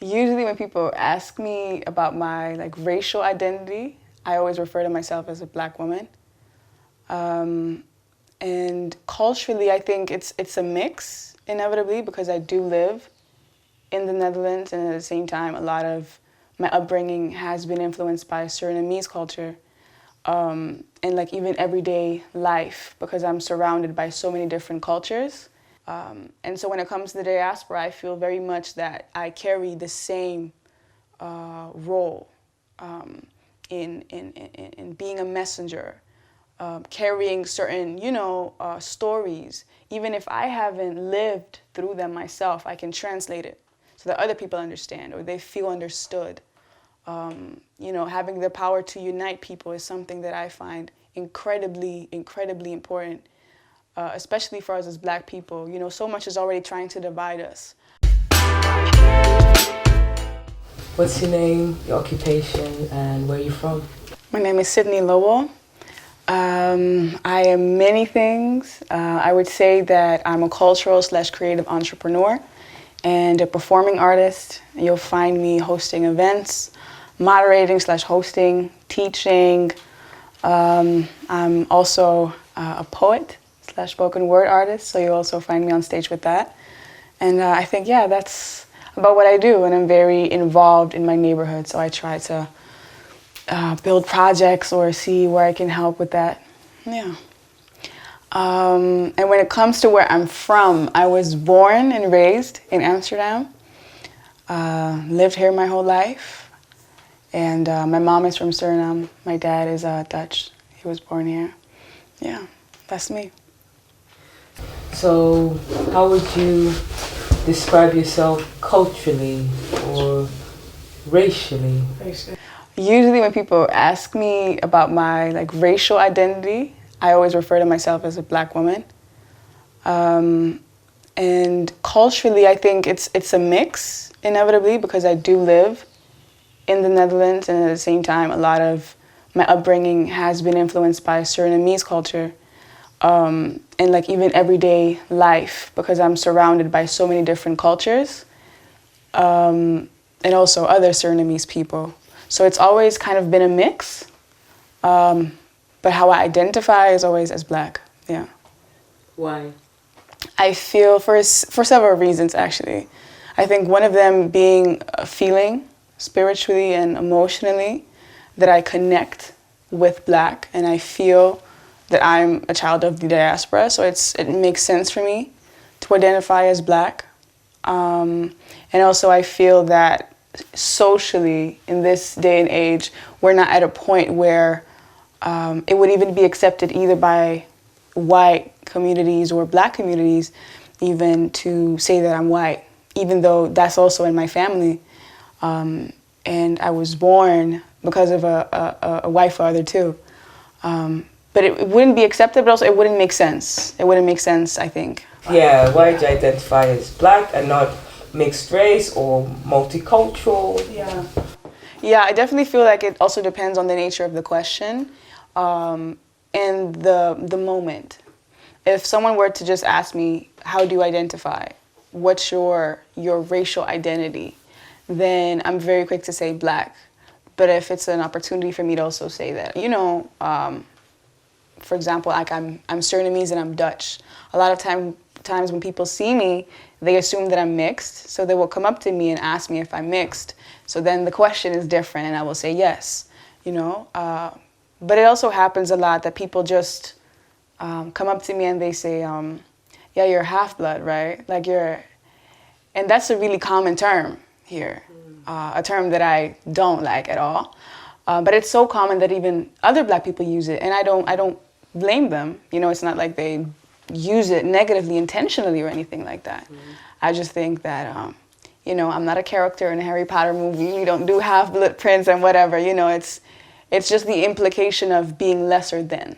Usually when people ask me about my racial identity, I always refer to myself as a Black woman. And culturally, I think it's a mix, inevitably, because I do live in the Netherlands, and at the same time, a lot of my upbringing has been influenced by Surinamese culture, and even everyday life, because I'm surrounded by so many different cultures. And so when it comes to the diaspora, I feel very much that I carry the same role in being a messenger, carrying certain, stories. Even if I haven't lived through them myself, I can translate it so that other people understand or they feel understood. Having the power to unite people is something that I find incredibly, incredibly important. Especially for us as Black people. So much is already trying to divide us. What's your name, your occupation, and where are you from? My name is Lowell. I am many things. I would say that I'm a cultural/creative entrepreneur and a performing artist. You'll find me hosting events, moderating/hosting, teaching. I'm also a poet / spoken word artist, so you'll also find me on stage with that. And I think, that's about what I do, and I'm very involved in my neighborhood, so I try to build projects or see where I can help with that. Yeah. And when it comes to where I'm from, I was born and raised in Amsterdam, lived here my whole life, and my mom is from Suriname, my dad is Dutch, he was born here. Yeah, that's me. So, how would you describe yourself culturally or racially? Usually when people ask me about my racial identity, I always refer to myself as a Black woman. And culturally, I think it's a mix, inevitably, because I do live in the Netherlands, and at the same time, a lot of my upbringing has been influenced by Surinamese culture. And even everyday life, because I'm surrounded by so many different cultures, and also other Surinamese people. So it's always kind of been a mix, but how I identify is always as Black, yeah. Why? I feel for several reasons, actually. I think one of them being a feeling, spiritually and emotionally, that I connect with Black, and I feel that I'm a child of the diaspora, so it makes sense for me to identify as Black. And also I feel that socially, in this day and age, we're not at a point where it would even be accepted either by white communities or Black communities even to say that I'm white, even though that's also in my family. And I was born because of a white father too. But it wouldn't be accepted, but also it wouldn't make sense. It wouldn't make sense, I think. Yeah, why do you identify as Black and not mixed race or multicultural? Yeah, I definitely feel like it also depends on the nature of the question and the moment. If someone were to just ask me, how do you identify? What's your racial identity? Then I'm very quick to say Black. But if it's an opportunity for me to also say that, for example, I'm Surinamese and I'm Dutch. A lot of times when people see me, they assume that I'm mixed. So they will come up to me and ask me if I'm mixed. So then the question is different, and I will say yes. But it also happens a lot that people just come up to me and they say, yeah, you're half-blood, right? And that's a really common term here, a term that I don't like at all. But it's so common that even other Black people use it, and I don't blame them. It's not like they use it negatively, intentionally, or anything like that. I just think that, I'm not a character in a Harry Potter movie. We don't do half-blood prince and whatever. It's just the implication of being lesser than.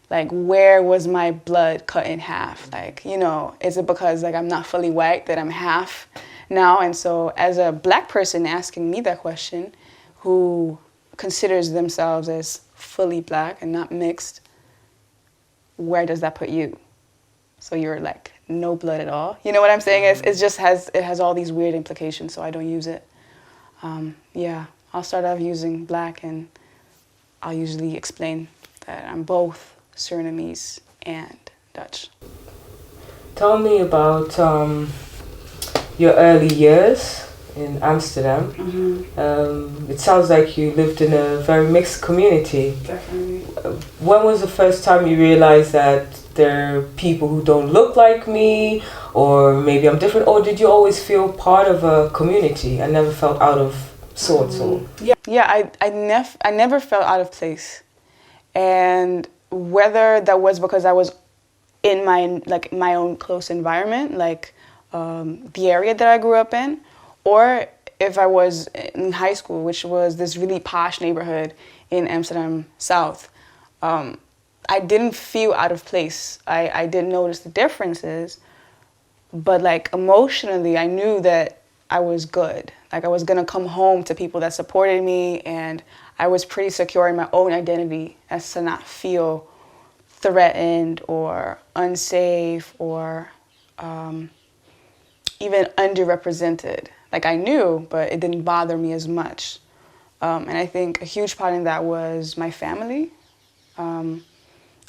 Like, where was my blood cut in half? Is it because I'm not fully white that I'm half now? And so as a Black person asking me that question, who considers themselves as fully Black and not mixed, where does that put you? So you're no blood at all. You know what I'm saying? It has all these weird implications, so I don't use it. Yeah, I'll start off using black, and I'll usually explain that I'm both Surinamese and Dutch. Tell me about your early years in Amsterdam. It sounds like you lived in a very mixed community. Definitely. When was the first time you realized that there are people who don't look like me, or maybe I'm different, or did you always feel part of a community and never felt out of sorts? I never felt out of place, and whether that was because I was in my own close environment, like the area that I grew up in, or if I was in high school, which was this really posh neighborhood in Amsterdam South. I didn't feel out of place. I didn't notice the differences, but like emotionally, I knew that I was good. Like I was gonna come home to people that supported me, and I was pretty secure in my own identity as to not feel threatened or unsafe or even underrepresented. Like I knew, but it didn't bother me as much. And I think a huge part in that was my family.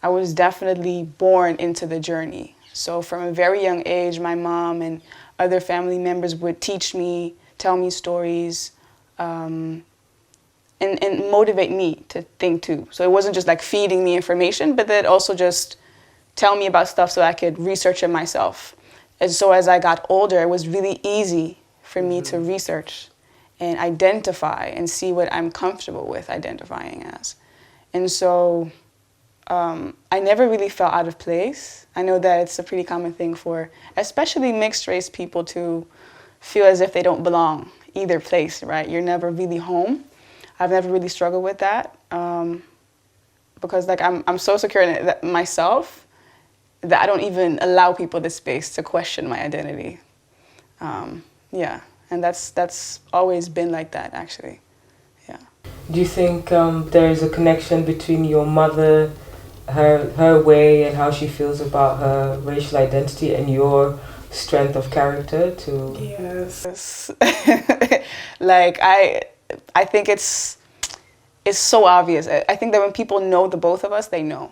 I was definitely born into the journey. So from a very young age, my mom and other family members would teach me, tell me stories, and motivate me to think too. So it wasn't just like feeding me information, but they'd also just tell me about stuff so I could research it myself. And so as I got older, it was really easy for me to research and identify and see what I'm comfortable with identifying as. And so I never really felt out of place. I know that it's a pretty common thing for especially mixed race people to feel as if they don't belong either place, right? You're never really home. I've never really struggled with that because like I'm so secure in it myself that I don't even allow people the space to question my identity. Yeah, and that's always been like that, actually. Yeah. Do you think there is a connection between your mother, her way and how she feels about her racial identity, and your strength of character to? Yes. Like I think it's so obvious. I think that when people know the both of us, they know.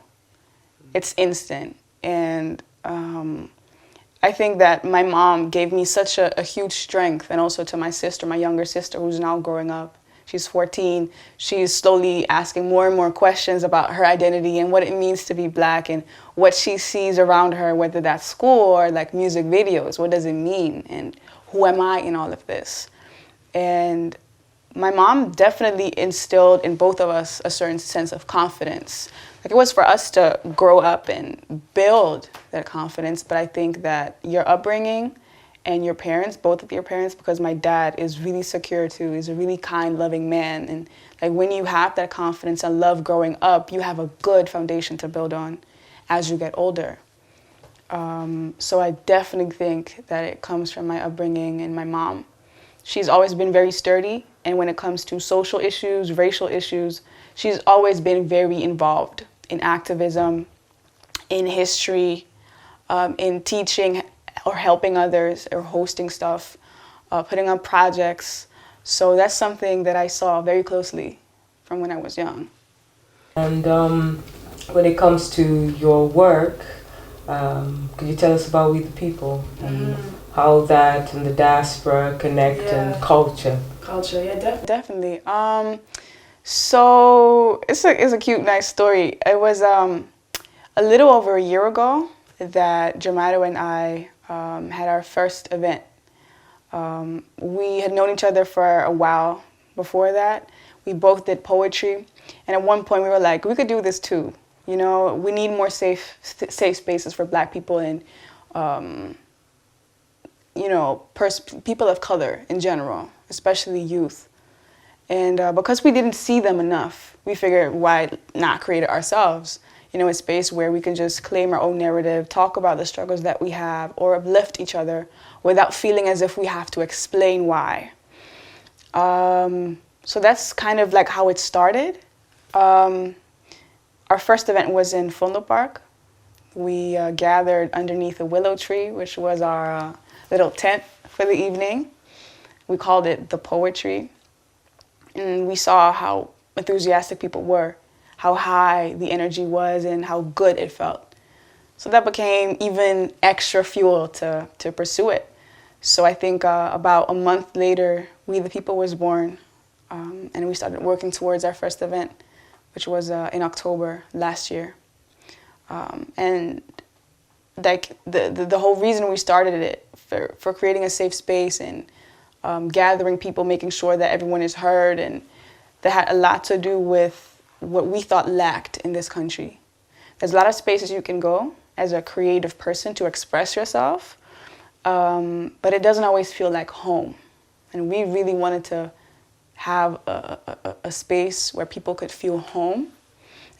It's instant. And I think that my mom gave me such a huge strength, and also to my sister, my younger sister, who's now growing up. She's 14. She's slowly asking more and more questions about her identity and what it means to be Black and what she sees around her, whether that's school or like music videos. What does it mean? And who am I in all of this? And my mom definitely instilled in both of us a certain sense of confidence. Like it was for us to grow up and build that confidence, but I think that your upbringing and your parents, both of your parents, because my dad is really secure too, he's a really kind, loving man. And like when you have that confidence and love growing up, you have a good foundation to build on as you get older. So I definitely think that it comes from my upbringing and my mom. She's always been very sturdy, and when it comes to social issues, racial issues, she's always been very involved in activism, in history, in teaching or helping others or hosting stuff, putting on projects. So that's something that I saw very closely from when I was young. And when it comes to your work, could you tell us about We the People and how that and the diaspora connect and culture? Culture, yeah, definitely. So it's a cute, nice story. It was a little over a year ago that Jamato and I had our first event. We had known each other for a while before that. We both did poetry, and at one point we were like, we could do this too. You know, we need more safe spaces for Black people and you know, people of color in general, especially youth. And because we didn't see them enough, we figured why not create it ourselves? You know, a space where we can just claim our own narrative, talk about the struggles that we have, or uplift each other without feeling as if we have to explain why. So that's kind of like how it started. Our first event was in Park. we gathered underneath a willow tree, which was our little tent for the evening. We called it the poetry. And we saw how enthusiastic people were, how high the energy was, and how good it felt. So that became even extra fuel to pursue it. So I think about a month later, We the People was born, and we started working towards our first event, which was in October last year. And like the whole reason we started it for creating a safe space and gathering people, making sure that everyone is heard, and that had a lot to do with what we thought lacked in this country. There's a lot of spaces you can go as a creative person to express yourself, but it doesn't always feel like home. And we really wanted to have a space where people could feel home,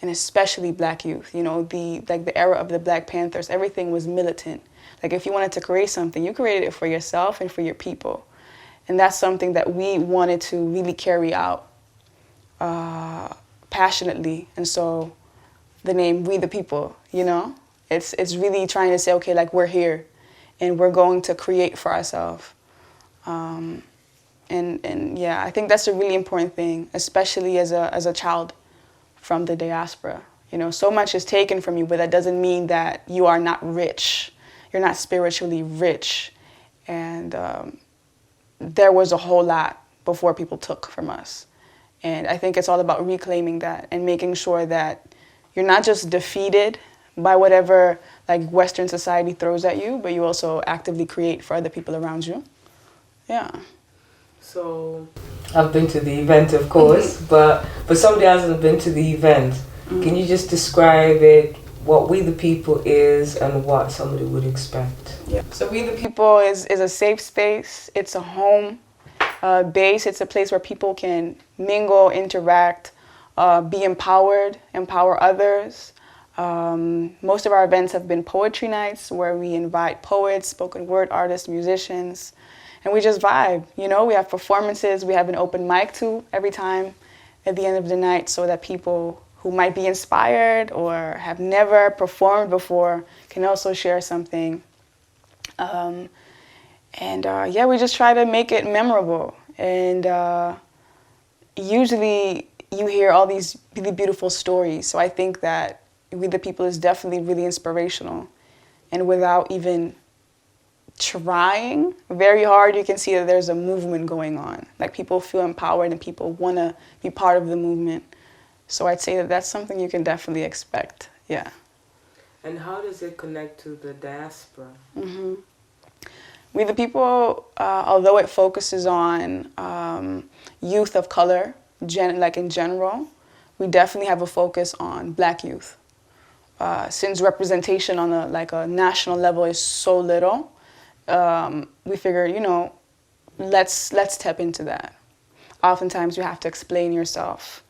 and especially Black youth. You know, the era of the Black Panthers, everything was militant. Like if you wanted to create something, you created it for yourself and for your people. And that's something that we wanted to really carry out passionately. And so the name We the People, you know, it's really trying to say, okay, like we're here and we're going to create for ourselves. And yeah, I think that's a really important thing, especially as a child from the diaspora. You know, so much is taken from you, but that doesn't mean that you are not rich. You're not spiritually rich. And there was a whole lot before people took from us. And I think it's all about reclaiming that and making sure that you're not just defeated by whatever like Western society throws at you, but you also actively create for other people around you. Yeah. So I've been to the event, of course, but for somebody else who hasn't been to the event, can you just describe it, what We the People is and what somebody would expect? Yeah. So We the People is a safe space. It's a home base. It's a place where people can mingle, interact, be empowered, empower others. Most of our events have been poetry nights where we invite poets, spoken word artists, musicians, and we just vibe. You know, we have performances. We have an open mic too every time at the end of the night, so that people who might be inspired or have never performed before can also share something. Yeah, we just try to make it memorable. And usually you hear all these really beautiful stories. So I think that We the People is definitely really inspirational. And without even trying very hard, you can see that there's a movement going on. Like people feel empowered and people want to be part of the movement. So I'd say that that's something you can definitely expect. Yeah. And how does it connect to the diaspora? Mm-hmm. We the People, although it focuses on youth of color, like in general, we definitely have a focus on Black youth. Since representation on a national level is so little, we figured, you know, let's tap into that. Oftentimes you have to explain yourself.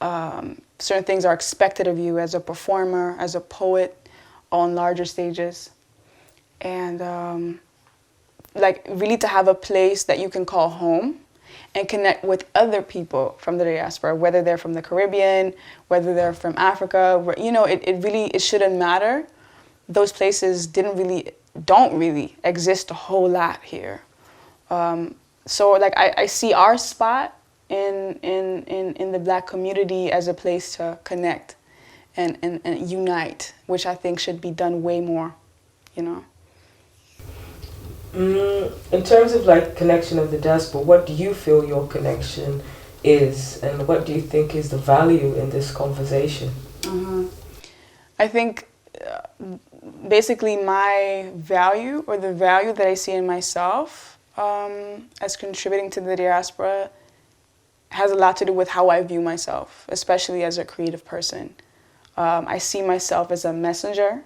Certain things are expected of you as a performer, as a poet, on larger stages. And like really to have a place that you can call home and connect with other people from the diaspora, whether they're from the Caribbean, whether they're from Africa, you know, it shouldn't matter. Those places don't really exist a whole lot here. So like I see our spot in the Black community as a place to connect and unite, which I think should be done way more, you know. In terms of like connection of the diaspora, what do you feel your connection is, and what do you think is the value in this conversation? Mm-hmm. I think basically my value, or the value that I see in myself as contributing to the diaspora, has a lot to do with how I view myself, especially as a creative person. I see myself as a messenger,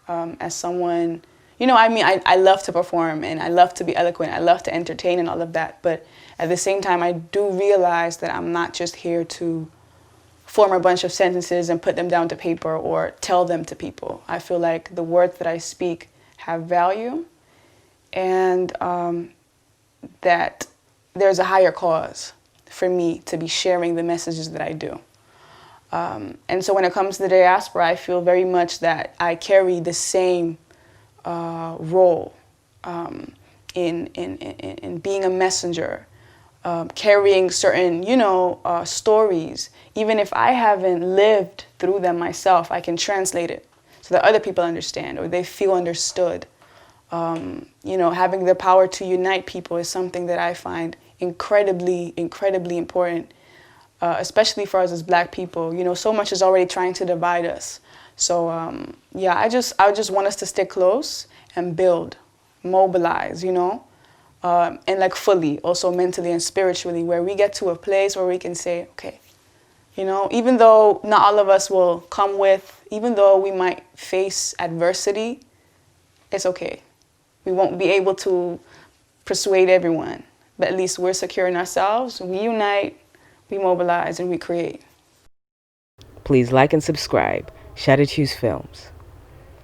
as someone, you know, I mean, I love to perform and I love to be eloquent, I love to entertain and all of that, but at the same time I do realize that I'm not just here to form a bunch of sentences and put them down to paper or tell them to people. I feel like the words that I speak have value, and that there's a higher cause for me to be sharing the messages that I do. And so when it comes to the diaspora, I feel very much that I carry the same role in being a messenger, carrying certain, stories. Even if I haven't lived through them myself, I can translate it so that other people understand or they feel understood. Having the power to unite people is something that I find incredibly, incredibly important, especially for us as Black people. So much is already trying to divide us. So, I just want us to stay close and build, mobilize, and like fully, also mentally and spiritually, where we get to a place where we can say, okay, even though not all of us will come with, even though we might face adversity, it's okay. We won't be able to persuade everyone, but at least we're secure in ourselves. We unite, we mobilize, and we create. Please like and subscribe. Shattered Hues Films.